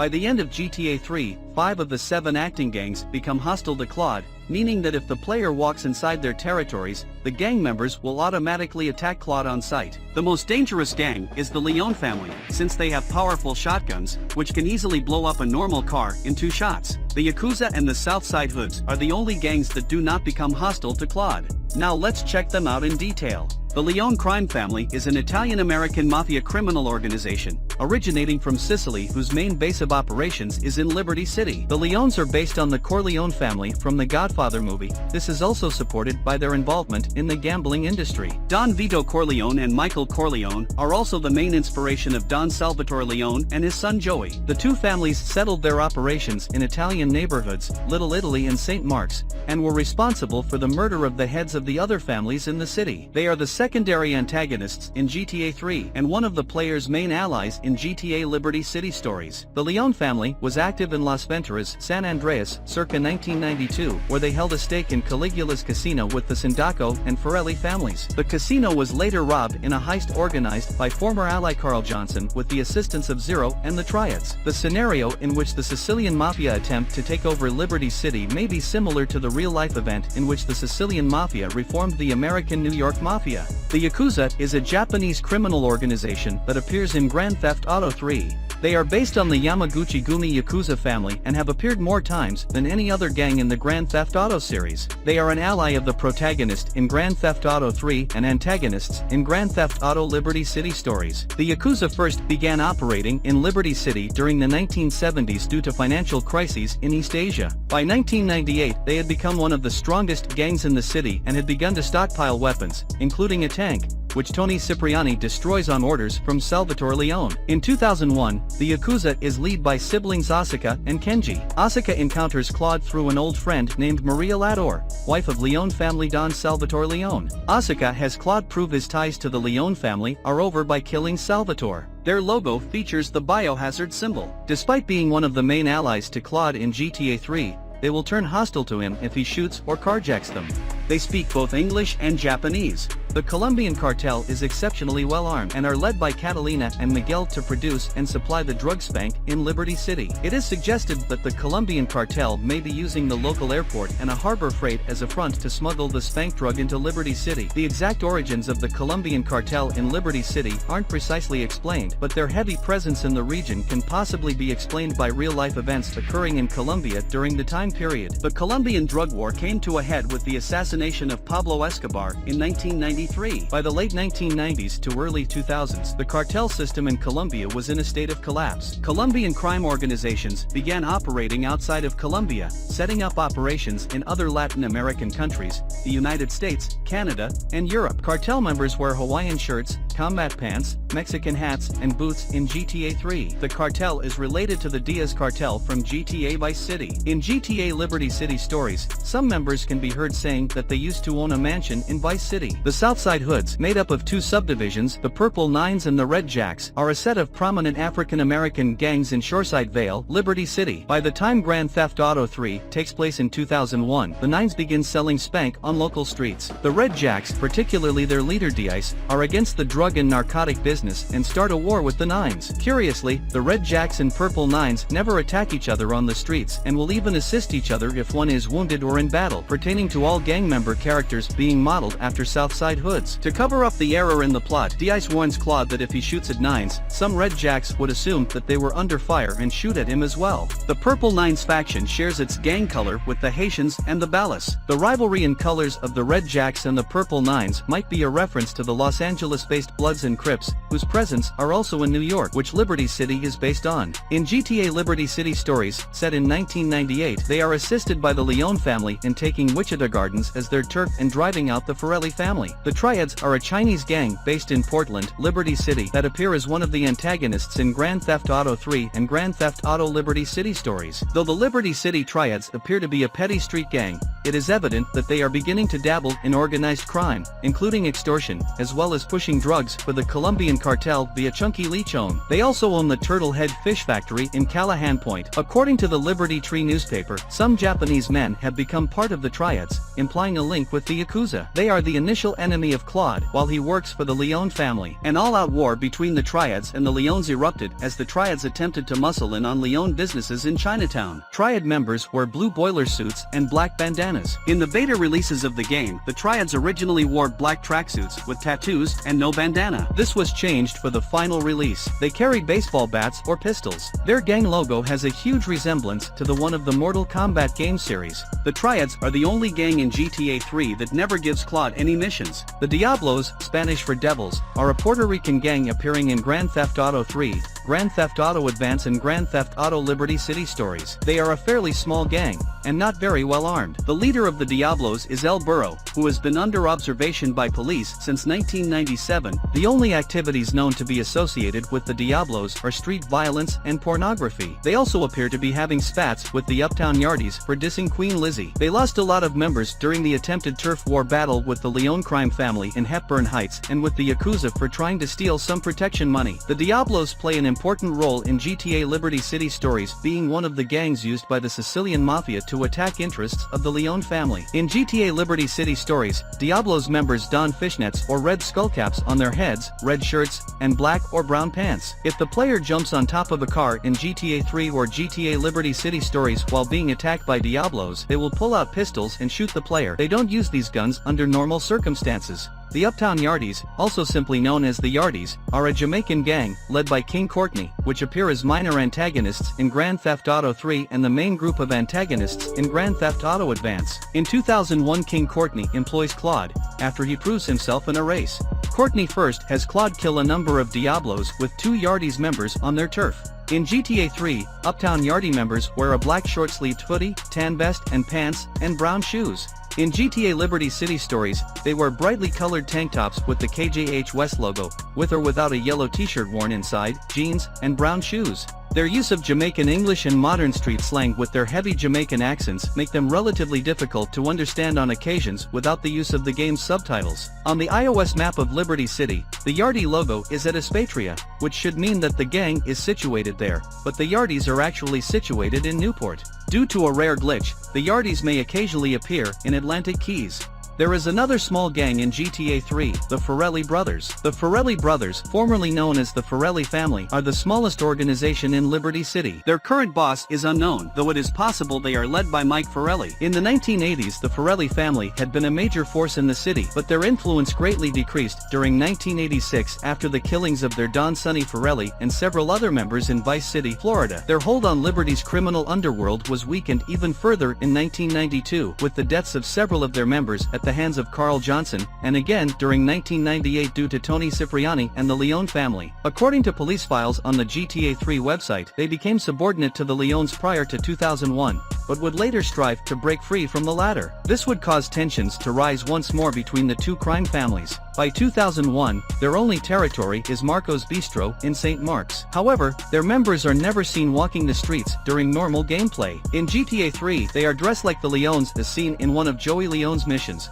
By the end of GTA 3, 5 of the 7 acting gangs become hostile to Claude, meaning that if the player walks inside their territories, the gang members will automatically attack Claude on sight. The most dangerous gang is the Leone family, since they have powerful shotguns, which can easily blow up a normal car in 2 shots. The Yakuza and the Southside Hoods are the only gangs that do not become hostile to Claude. Now let's check them out in detail. The Leone crime family is an Italian-American mafia criminal organization, originating from Sicily whose main base of operations is in Liberty City. The Leones are based on the Corleone family from the Godfather movie. This is also supported by their involvement in the gambling industry. Don Vito Corleone and Michael Corleone are also the main inspiration of Don Salvatore Leone and his son Joey. The two families settled their operations in Italian neighborhoods, Little Italy and St. Mark's, and were responsible for the murder of the heads of the other families in the city. They are the secondary antagonists in GTA 3 and one of the player's main allies in GTA Liberty City stories. The Leone family was active in Las Venturas, San Andreas, circa 1992, where they held a stake in Caligula's casino with the Sindaco and Forelli families. The casino was later robbed in a heist organized by former ally Carl Johnson with the assistance of Zero and the Triads. The scenario in which the Sicilian Mafia attempt to take over Liberty City may be similar to the real-life event in which the Sicilian Mafia reformed the American New York Mafia. The Yakuza is a Japanese criminal organization that appears in Grand Theft Auto 3. They are based on the Yamaguchi-gumi Yakuza family and have appeared more times than any other gang in the Grand Theft Auto series. They are an ally of the protagonist in Grand Theft Auto 3 and antagonists in Grand Theft Auto Liberty City stories. The Yakuza first began operating in Liberty City during the 1970s due to financial crises in East Asia. By 1998, they had become one of the strongest gangs in the city and had begun to stockpile weapons, including a tank, which Tony Cipriani destroys on orders from Salvatore Leone. In 2001, the Yakuza is led by siblings Asuka and Kenji. Asuka encounters Claude through an old friend named Maria Lador, wife of Leone family Don Salvatore Leone. Asuka has Claude prove his ties to the Leone family are over by killing Salvatore. Their logo features the biohazard symbol. Despite being one of the main allies to Claude in GTA 3, they will turn hostile to him if he shoots or carjacks them. They speak both English and Japanese. The Colombian cartel is exceptionally well armed and are led by Catalina and Miguel to produce and supply the drug spank in Liberty City. It is suggested that the Colombian cartel may be using the local airport and a harbor freight as a front to smuggle the spank drug into Liberty City. The exact origins of the Colombian cartel in Liberty City aren't precisely explained, but their heavy presence in the region can possibly be explained by real-life events occurring in Colombia during the time period. The Colombian drug war came to a head with the assassination of Pablo Escobar in 1993. By the late 1990s to early 2000s, the cartel system in Colombia was in a state of collapse. Colombian crime organizations began operating outside of Colombia, setting up operations in other Latin American countries, the United States, Canada, and Europe. Cartel members wear Hawaiian shirts, combat pants, Mexican hats, and boots in GTA 3. The cartel is related to the Diaz cartel from GTA Vice City. In GTA Liberty City stories, some members can be heard saying that they used to own a mansion in Vice City. The Southside Hoods, made up of 2 subdivisions, the Purple Nines and the Red Jacks, are a set of prominent African-American gangs in Shoreside Vale, Liberty City. By the time Grand Theft Auto 3 takes place in 2001, the Nines begin selling spank on local streets. The Red Jacks, particularly their leader Dice, are against the drug and narcotic business and start a war with the Nines. Curiously, the Red Jacks and Purple Nines never attack each other on the streets and will even assist each other if one is wounded or in battle, pertaining to all gang member characters being modeled after Southside Hoods. To cover up the error in the plot, Dice warns Claude that if he shoots at Nines, some Red Jacks would assume that they were under fire and shoot at him as well. The Purple Nines faction shares its gang color with the Haitians and the Ballas. The rivalry in colors of the Red Jacks and the Purple Nines might be a reference to the Los Angeles-based Bloods and Crips, whose presence are also in New York, which Liberty City is based on. In GTA Liberty City stories, set in 1998, they are assisted by the Leone family in taking Wichita Gardens as their turf and driving out the Forelli family. The Triads are a Chinese gang based in Portland, Liberty City, that appear as one of the antagonists in Grand Theft Auto 3 and Grand Theft Auto Liberty City stories. Though the Liberty City Triads appear to be a petty street gang, it is evident that they are beginning to dabble in organized crime, including extortion, as well as pushing drugs for the Colombian cartel via chunky Leone. They also own the Turtle Head fish factory in Callahan Point. According to the Liberty Tree newspaper, some Japanese men have become part of the Triads, implying a link with the Yakuza. They are the initial enemy of Claude, while he works for the Leone family. An all-out war between the Triads and the Leones erupted as the Triads attempted to muscle in on Leone businesses in Chinatown. Triad members wear blue boiler suits and black bandanas. In the beta releases of the game, the Triads originally wore black tracksuits with tattoos and no bandana. This was changed for the final release. They carried baseball bats or pistols. Their gang logo has a huge resemblance to the one of the Mortal Kombat game series. The Triads are the only gang in GTA 3 that never gives Claude any missions. The Diablos, Spanish for devils, are a Puerto Rican gang appearing in Grand Theft Auto 3, Grand Theft Auto Advance and Grand Theft Auto Liberty City Stories. They are a fairly small gang, and not very well armed. The leader of the Diablos is El Burro, who has been under observation by police since 1997. The only activities known to be associated with the Diablos are street violence and pornography. They also appear to be having spats with the Uptown Yardies for dissing Queen Lizzie. They lost a lot of members during the attempted turf war battle with the Leone crime family in Hepburn Heights and with the Yakuza for trying to steal some protection money. The Diablos play an important role in GTA Liberty City Stories, being one of the gangs used by the Sicilian Mafia to attack interests of the Leone family. In GTA Liberty City Stories, Diablos members don fishnets or red skullcaps on their heads, red shirts, and black or brown pants. If the player jumps on top of a car in GTA 3 or GTA Liberty City Stories while being attacked by Diablos, they will pull out pistols and shoot the player. They don't use these guns under normal circumstances. The Uptown Yardies, also simply known as the Yardies, are a Jamaican gang, led by King Courtney, which appear as minor antagonists in Grand Theft Auto 3 and the main group of antagonists in Grand Theft Auto Advance. In 2001, King Courtney employs Claude, after he proves himself in a race. Courtney first has Claude kill a number of Diablos with 2 Yardies members on their turf. In GTA 3, Uptown Yardie members wear a black short-sleeved hoodie, tan vest and pants, and brown shoes. In GTA Liberty City Stories, they wear brightly colored tank tops with the KJH West logo, with or without a yellow t-shirt worn inside, jeans, and brown shoes. Their use of Jamaican English and modern street slang with their heavy Jamaican accents make them relatively difficult to understand on occasions without the use of the game's subtitles. On the iOS map of Liberty City, the Yardie logo is at Espatria, which should mean that the gang is situated there, but the Yardies are actually situated in Newport. Due to a rare glitch, the Yardies may occasionally appear in Atlantic Keys. There is another small gang in GTA 3, the Forelli brothers. The Forelli brothers, formerly known as the Forelli family, are the smallest organization in Liberty City. Their current boss is unknown, though it is possible they are led by Mike Forelli. In the 1980s, the Forelli family had been a major force in the city, but their influence greatly decreased during 1986 after the killings of their Don Sonny Forelli and several other members in Vice City, Florida. Their hold on Liberty's criminal underworld was weakened even further in 1992, with the deaths of several of their members at the hands of Carl Johnson, and again during 1998 due to Tony Cipriani and the Leone family. According to police files on the GTA 3 website, they became subordinate to the Leones prior to 2001, but would later strive to break free from the latter. This would cause tensions to rise once more between the two crime families. By 2001, their only territory is Marco's Bistro in St. Mark's. However, their members are never seen walking the streets during normal gameplay. In GTA 3, they are dressed like the Leones as seen in one of Joey Leone's missions,